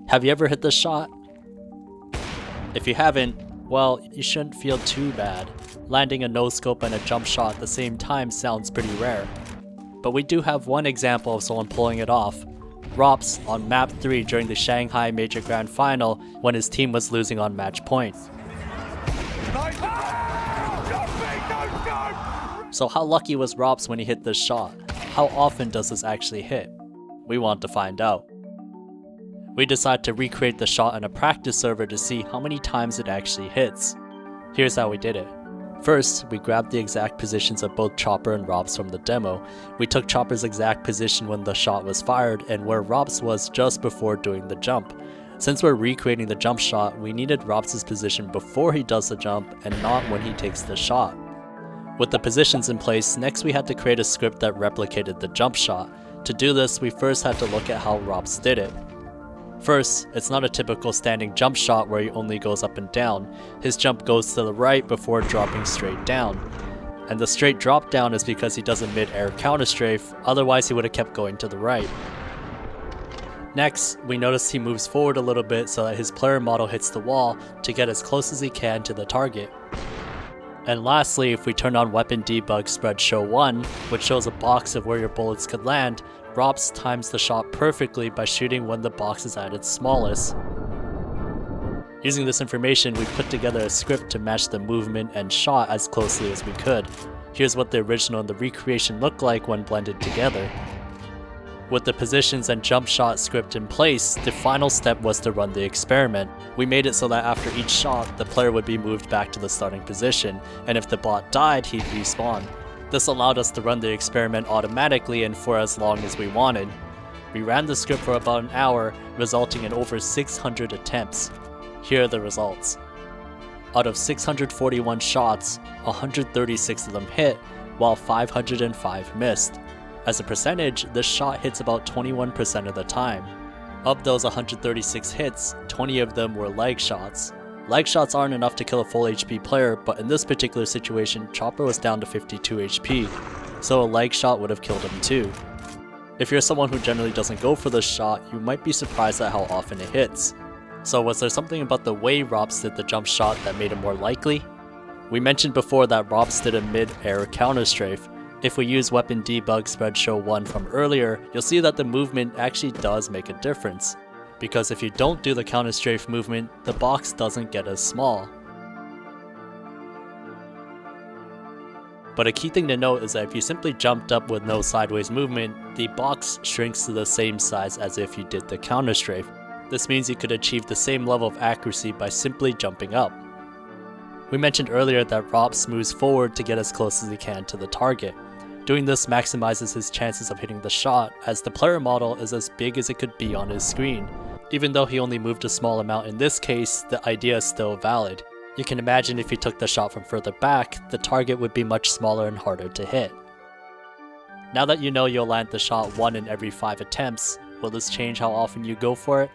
Have you ever hit this shot? If you haven't, well, you shouldn't feel too bad. Landing a no-scope and a jump shot at the same time sounds pretty rare. But we do have one example of someone pulling it off. ropz on map 3 during the Shanghai Major Grand Final when his team was losing on match point. So how lucky was ropz when he hit this shot? How often does this actually hit? We want to find out. We decide to recreate the shot on a practice server to see how many times it actually hits. Here's how we did it. First, we grabbed the exact positions of both Chopper and ropz from the demo. We took Chopper's exact position when the shot was fired and where ropz was just before doing the jump. Since we're recreating the jump shot, we needed ropz's position before he does the jump and not when he takes the shot. With the positions in place, next we had to create a script that replicated the jump shot. To do this, we first had to look at how ropz did it. First, it's not a typical standing jump shot where he only goes up and down. His jump goes to the right before dropping straight down. And the straight drop down is because he does a mid-air counter strafe, otherwise he would have kept going to the right. Next, we notice he moves forward a little bit so that his player model hits the wall to get as close as he can to the target. And lastly, if we turn on weapon debug spread show 1, which shows a box of where your bullets could land, ropz times the shot perfectly by shooting when the box is at its smallest. Using this information, we put together a script to match the movement and shot as closely as we could. Here's what the original and the recreation look like when blended together. With the positions and jump shot script in place, the final step was to run the experiment. We made it so that after each shot, the player would be moved back to the starting position, and if the bot died, he'd respawn. This allowed us to run the experiment automatically and for as long as we wanted. We ran the script for about an hour, resulting in over 600 attempts. Here are the results. Out of 641 shots, 136 of them hit, while 505 missed. As a percentage, this shot hits about 21% of the time. Of those 136 hits, 20 of them were leg shots. Leg shots aren't enough to kill a full HP player, but in this particular situation, Chopper was down to 52 HP, so a leg shot would have killed him too. If you're someone who generally doesn't go for this shot, you might be surprised at how often it hits. So was there something about the way ropz did the jump shot that made it more likely? We mentioned before that ropz did a mid-air counter strafe. If we use weapon debug spread show 1 from earlier, you'll see that the movement actually does make a difference. Because if you don't do the counter strafe movement, the box doesn't get as small. But a key thing to note is that if you simply jumped up with no sideways movement, the box shrinks to the same size as if you did the counter strafe. This means you could achieve the same level of accuracy by simply jumping up. We mentioned earlier that ropz moves forward to get as close as he can to the target. Doing this maximizes his chances of hitting the shot, as the player model is as big as it could be on his screen. Even though he only moved a small amount in this case, the idea is still valid. You can imagine if he took the shot from further back, the target would be much smaller and harder to hit. Now that you know you'll land the shot 1 in every 5 attempts, will this change how often you go for it?